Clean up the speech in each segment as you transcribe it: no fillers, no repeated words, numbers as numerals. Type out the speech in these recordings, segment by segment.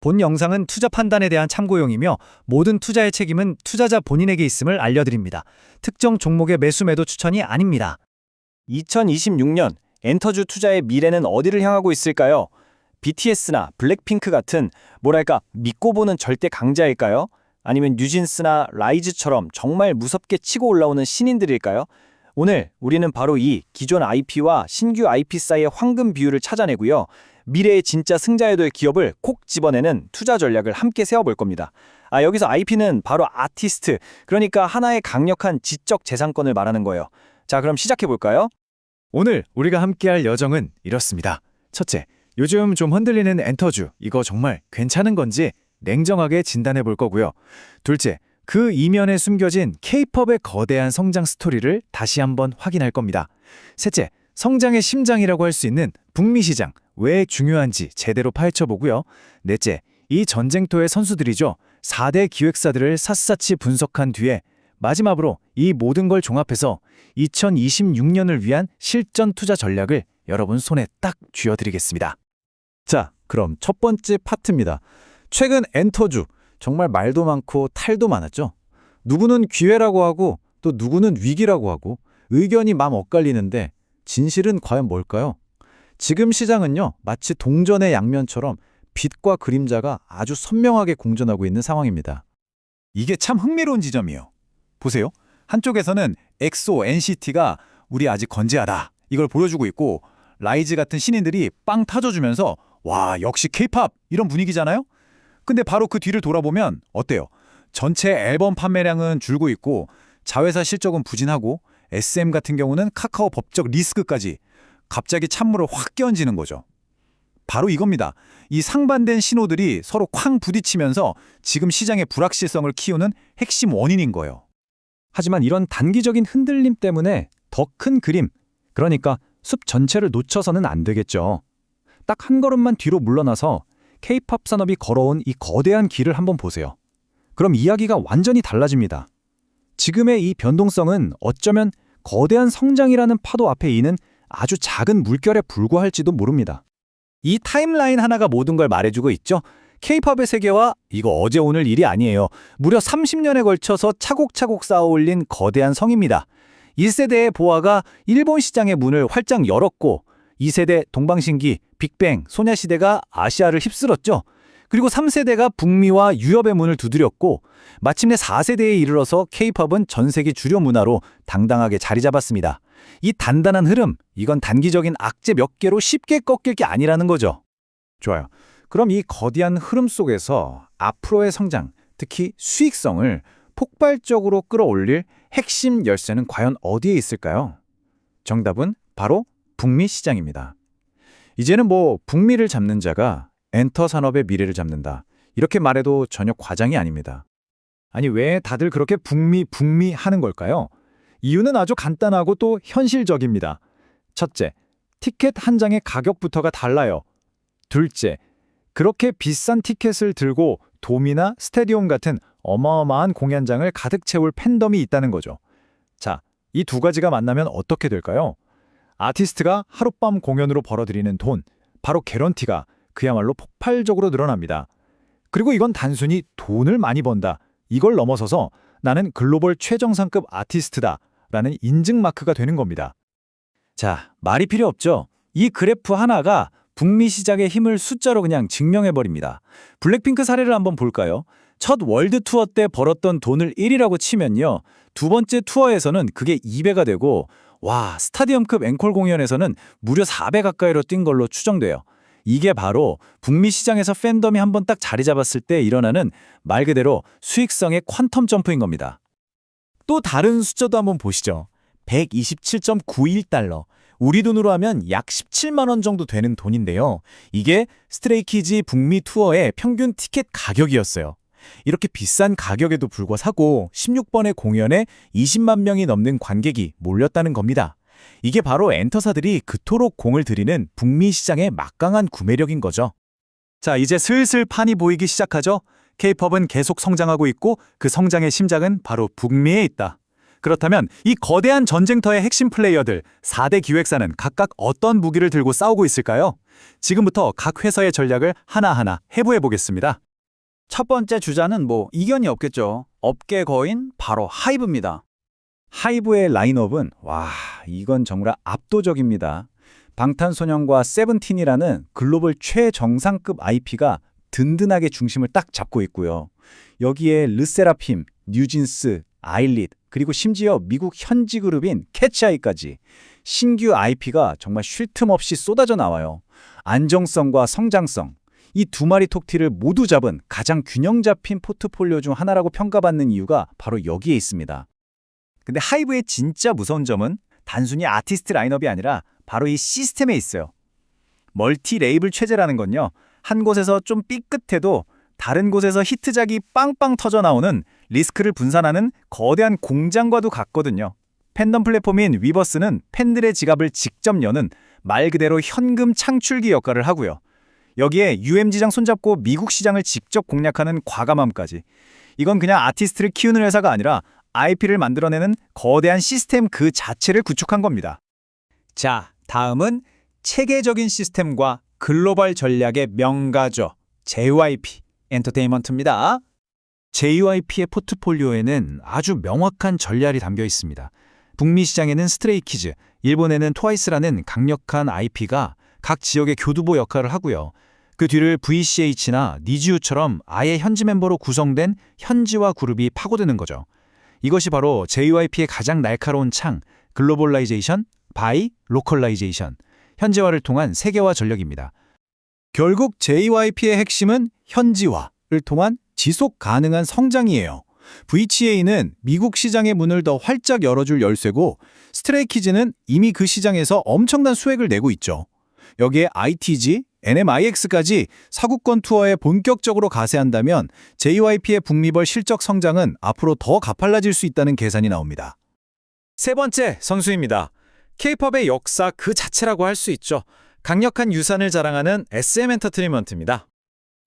본 영상은 투자 판단에 대한 참고용이며 모든 투자의 책임은 투자자 본인에게 있음을 알려드립니다. 특정 종목의 매수 매도 추천이 아닙니다. 2026년 엔터주 투자의 미래는 어디를 향하고 있을까요? BTS나 블랙핑크 같은 뭐랄까 믿고 보는 절대 강자일까요? 아니면 뉴진스나 라이즈처럼 정말 무섭게 치고 올라오는 신인들일까요? 오늘 우리는 바로 이 기존 IP와 신규 IP 사이의 황금 비율을 찾아내고요. 미래의 진짜 승자여야 될 기업을 콕 집어내는 투자 전략을 함께 세워볼 겁니다. 여기서 IP는 바로 아티스트, 그러니까 하나의 강력한 지적 재산권을 말하는 거예요. 자, 그럼 시작해볼까요? 오늘 우리가 함께할 여정은 이렇습니다. 첫째, 요즘 좀 흔들리는 엔터주, 이거 정말 괜찮은 건지 냉정하게 진단해 볼 거고요. 둘째, 그 이면에 숨겨진 K-팝의 거대한 성장 스토리를 다시 한번 확인할 겁니다. 셋째, 성장의 심장이라고 할 수 있는 북미 시장, 왜 중요한지 제대로 파헤쳐보고요. 넷째, 이 전쟁터의 선수들이죠. 4대 기획사들을 샅샅이 분석한 뒤에 마지막으로 이 모든 걸 종합해서 2026년을 위한 실전 투자 전략을 여러분 손에 딱 쥐어드리겠습니다. 자, 그럼 첫 번째 파트입니다. 최근 엔터주, 정말 말도 많고 탈도 많았죠. 누구는 기회라고 하고 또 누구는 위기라고 하고 의견이 맘 엇갈리는데 진실은 과연 뭘까요? 지금 시장은요, 마치 동전의 양면처럼 빛과 그림자가 아주 선명하게 공존하고 있는 상황입니다. 이게 참 흥미로운 지점이에요. 보세요. 한쪽에서는 엑소, NCT가 우리 아직 건재하다 이걸 보여주고 있고, 라이즈 같은 신인들이 빵 타줘주면서 와, 역시 K-팝 이런 분위기잖아요? 근데 바로 그 뒤를 돌아보면 어때요? 전체 앨범 판매량은 줄고 있고 자회사 실적은 부진하고 SM 같은 경우는 카카오 법적 리스크까지, 갑자기 찬물을 확 끼얹는 거죠. 바로 이겁니다. 이 상반된 신호들이 서로 쾅 부딪히면서 지금 시장의 불확실성을 키우는 핵심 원인인 거예요. 하지만 이런 단기적인 흔들림 때문에 더 큰 그림, 그러니까 숲 전체를 놓쳐서는 안 되겠죠. 딱 한 걸음만 뒤로 물러나서 K-팝 산업이 걸어온 이 거대한 길을 한번 보세요. 그럼 이야기가 완전히 달라집니다. 지금의 이 변동성은 어쩌면 거대한 성장이라는 파도 앞에 있는 아주 작은 물결에 불과할지도 모릅니다. 이 타임라인 하나가 모든 걸 말해주고 있죠. K-팝의 세계와 이거 어제 오늘 일이 아니에요. 무려 30년에 걸쳐서 차곡차곡 쌓아올린 거대한 성입니다. 1세대의 보아가 일본 시장의 문을 활짝 열었고 2세대 동방신기, 빅뱅, 소녀시대가 아시아를 휩쓸었죠. 그리고 3세대가 북미와 유럽의 문을 두드렸고 마침내 4세대에 이르러서 K-팝은 전 세계 주류 문화로 당당하게 자리 잡았습니다. 이 단단한 흐름, 이건 단기적인 악재 몇 개로 쉽게 꺾일 게 아니라는 거죠. 좋아요. 그럼 이 거대한 흐름 속에서 앞으로의 성장, 특히 수익성을 폭발적으로 끌어올릴 핵심 열쇠는 과연 어디에 있을까요? 정답은 바로 북미 시장입니다. 이제는 북미를 잡는 자가 엔터 산업의 미래를 잡는다, 이렇게 말해도 전혀 과장이 아닙니다. 아니, 왜 다들 그렇게 북미 하는 걸까요? 이유는 아주 간단하고 또 현실적입니다. 첫째, 티켓 한 장의 가격부터가 달라요. 둘째, 그렇게 비싼 티켓을 들고 돔이나 스테디움 같은 어마어마한 공연장을 가득 채울 팬덤이 있다는 거죠. 자, 이 두 가지가 만나면 어떻게 될까요? 아티스트가 하룻밤 공연으로 벌어들이는 돈, 바로 개런티가 그야말로 폭발적으로 늘어납니다. 그리고 이건 단순히 돈을 많이 번다, 이걸 넘어서서 나는 글로벌 최정상급 아티스트다 라는 인증 마크가 되는 겁니다. 자, 말이 필요 없죠. 이 그래프 하나가 북미 시장의 힘을 숫자로 그냥 증명해버립니다. 블랙핑크 사례를 한번 볼까요? 첫 월드 투어 때 벌었던 돈을 1이라고 치면요, 두 번째 투어에서는 그게 2배가 되고, 와, 스타디움급 앵콜 공연에서는 무려 4배 가까이로 뛴 걸로 추정돼요. 이게 바로 북미 시장에서 팬덤이 한번 딱 자리 잡았을 때 일어나는 말 그대로 수익성의 퀀텀 점프인 겁니다. 또 다른 숫자도 한번 보시죠. 127.91달러. 우리 돈으로 하면 약 17만 원 정도 되는 돈인데요. 이게 스트레이키즈 북미 투어의 평균 티켓 가격이었어요. 이렇게 비싼 가격에도 불구하고 16번의 공연에 20만 명이 넘는 관객이 몰렸다는 겁니다. 이게 바로 엔터사들이 그토록 공을 들이는 북미 시장의 막강한 구매력인 거죠. 자, 이제 슬슬 판이 보이기 시작하죠. K-팝은 계속 성장하고 있고 그 성장의 심장은 바로 북미에 있다. 그렇다면 이 거대한 전쟁터의 핵심 플레이어들 4대 기획사는 각각 어떤 무기를 들고 싸우고 있을까요? 지금부터 각 회사의 전략을 하나하나 해부해 보겠습니다. 첫 번째 주자는 뭐 이견이 없겠죠. 업계 거인 바로 하이브입니다. 하이브의 라인업은 이건 정말 압도적입니다. 방탄소년과 세븐틴이라는 글로벌 최정상급 IP가 든든하게 중심을 딱 잡고 있고요. 여기에 르세라핌, 뉴진스, 아일릿, 그리고 심지어 미국 현지 그룹인 캐치아이까지 신규 IP가 정말 쉴 틈 없이 쏟아져 나와요. 안정성과 성장성, 이 두 마리 톡티를 모두 잡은 가장 균형 잡힌 포트폴리오 중 하나라고 평가받는 이유가 바로 여기에 있습니다. 근데 하이브의 진짜 무서운 점은 단순히 아티스트 라인업이 아니라 바로 이 시스템에 있어요. 멀티 레이블 체제라는 건요. 한 곳에서 좀 삐끗해도 다른 곳에서 히트작이 빵빵 터져 나오는 리스크를 분산하는 거대한 공장과도 같거든요. 팬덤 플랫폼인 위버스는 팬들의 지갑을 직접 여는 말 그대로 현금 창출기 역할을 하고요. 여기에 UMG장 손잡고 미국 시장을 직접 공략하는 과감함까지. 이건 그냥 아티스트를 키우는 회사가 아니라 IP를 만들어내는 거대한 시스템 그 자체를 구축한 겁니다. 자, 다음은 체계적인 시스템과 글로벌 전략의 명가죠. JYP 엔터테인먼트입니다. JYP의 포트폴리오에는 아주 명확한 전략이 담겨 있습니다. 북미 시장에는 스트레이키즈, 일본에는 트와이스라는 강력한 IP가 각 지역의 교두보 역할을 하고요. 그 뒤를 VCH나 니즈유처럼 아예 현지 멤버로 구성된 현지화 그룹이 파고드는 거죠. 이것이 바로 JYP의 가장 날카로운 창, 글로벌라이제이션, 바이, 로컬라이제이션, 현지화를 통한 세계화 전략입니다. 결국 JYP의 핵심은 현지화를 통한 지속 가능한 성장이에요. VCA는 미국 시장의 문을 더 활짝 열어줄 열쇠고 스트레이키즈는 이미 그 시장에서 엄청난 수익을 내고 있죠. 여기에 ITG, NMIX까지 사국권 투어에 본격적으로 가세한다면 JYP의 북미벌 실적 성장은 앞으로 더 가팔라질 수 있다는 계산이 나옵니다. 세 번째 선수입니다. K-팝의 역사 그 자체라고 할 수 있죠. 강력한 유산을 자랑하는 SM 엔터테인먼트입니다.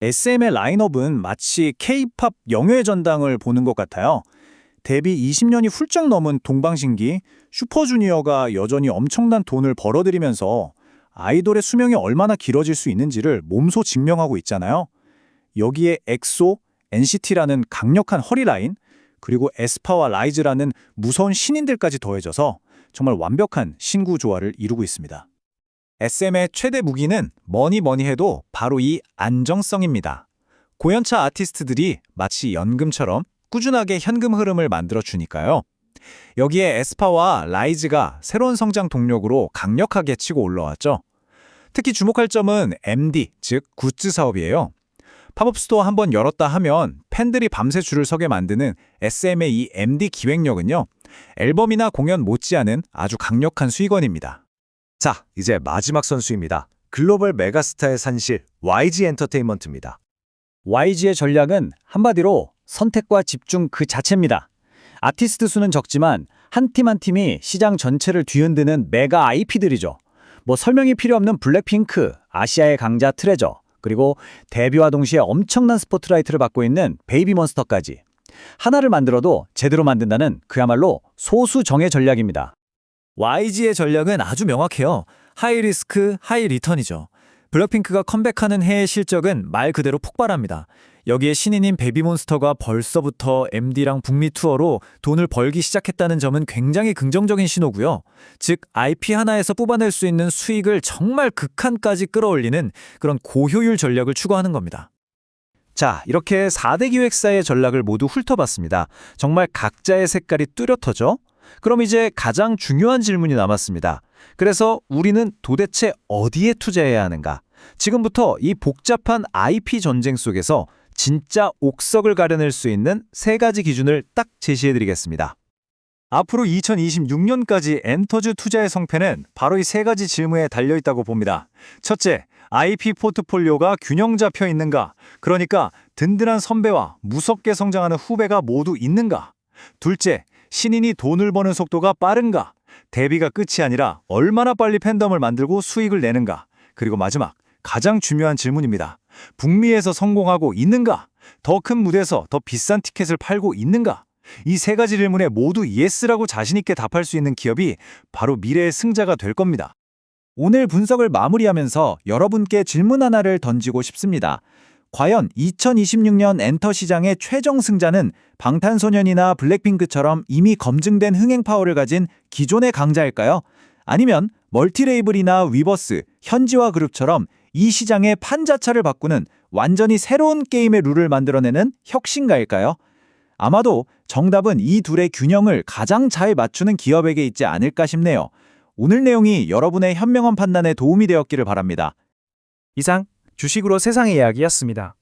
SM의 라인업은 마치 K-팝 영예의 전당을 보는 것 같아요. 데뷔 20년이 훌쩍 넘은 동방신기 슈퍼주니어가 여전히 엄청난 돈을 벌어들이면서 아이돌의 수명이 얼마나 길어질 수 있는지를 몸소 증명하고 있잖아요. 여기에 엑소, NCT라는 강력한 허리라인, 그리고 에스파와 라이즈라는 무서운 신인들까지 더해져서 정말 완벽한 신구 조화를 이루고 있습니다. SM의 최대 무기는 뭐니 해도 바로 이 안정성입니다. 고연차 아티스트들이 마치 연금처럼 꾸준하게 현금 흐름을 만들어주니까요. 여기에 에스파와 라이즈가 새로운 성장 동력으로 강력하게 치고 올라왔죠. 특히 주목할 점은 MD, 즉 굿즈 사업이에요. 팝업 스토어 한번 열었다 하면 팬들이 밤새 줄을 서게 만드는 SM의 이 MD 기획력은요. 앨범이나 공연 못지않은 아주 강력한 수익원입니다. 자, 이제 마지막 선수입니다. 글로벌 메가스타의 산실 YG 엔터테인먼트입니다. YG의 전략은 한마디로 선택과 집중 그 자체입니다. 아티스트 수는 적지만 한 팀 한 팀이 시장 전체를 뒤흔드는 메가 IP들이죠. 뭐 설명이 필요 없는 블랙핑크, 아시아의 강자 트레저, 그리고 데뷔와 동시에 엄청난 스포트라이트를 받고 있는 베이비몬스터까지. 하나를 만들어도 제대로 만든다는 그야말로 소수정예 전략입니다. YG의 전략은 아주 명확해요. 하이 리스크, 하이 리턴이죠. 블랙핑크가 컴백하는 해의 실적은 말 그대로 폭발합니다. 여기에 신인인 베이비몬스터가 벌써부터 MD랑 북미 투어로 돈을 벌기 시작했다는 점은 굉장히 긍정적인 신호고요. 즉 IP 하나에서 뽑아낼 수 있는 수익을 정말 극한까지 끌어올리는 그런 고효율 전략을 추구하는 겁니다. 자, 이렇게 4대 기획사의 전략을 모두 훑어봤습니다. 정말 각자의 색깔이 뚜렷하죠? 그럼 이제 가장 중요한 질문이 남았습니다. 그래서 우리는 도대체 어디에 투자해야 하는가? 지금부터 이 복잡한 IP 전쟁 속에서 진짜 옥석을 가려낼 수 있는 3가지 기준을 딱 제시해드리겠습니다. 앞으로 2026년까지 엔터즈 투자의 성패는 바로 이 3가지 질문에 달려있다고 봅니다. 첫째, IP 포트폴리오가 균형 잡혀 있는가? 그러니까 든든한 선배와 무섭게 성장하는 후배가 모두 있는가? 둘째, 신인이 돈을 버는 속도가 빠른가? 데뷔가 끝이 아니라 얼마나 빨리 팬덤을 만들고 수익을 내는가? 그리고 마지막, 가장 중요한 질문입니다. 북미에서 성공하고 있는가? 더 큰 무대에서 더 비싼 티켓을 팔고 있는가? 이 세 가지 질문에 모두 예스라고 자신 있게 답할 수 있는 기업이 바로 미래의 승자가 될 겁니다. 오늘 분석을 마무리하면서 여러분께 질문 하나를 던지고 싶습니다. 과연 2026년 엔터 시장의 최종 승자는 방탄소년이나 블랙핑크처럼 이미 검증된 흥행 파워를 가진 기존의 강자일까요? 아니면 멀티레이블이나 위버스, 현지화 그룹처럼 이 시장의 판자차를 바꾸는 완전히 새로운 게임의 룰을 만들어내는 혁신가일까요? 아마도 정답은 이 둘의 균형을 가장 잘 맞추는 기업에게 있지 않을까 싶네요. 오늘 내용이 여러분의 현명한 판단에 도움이 되었기를 바랍니다. 이상 주식으로 세상의 이야기였습니다.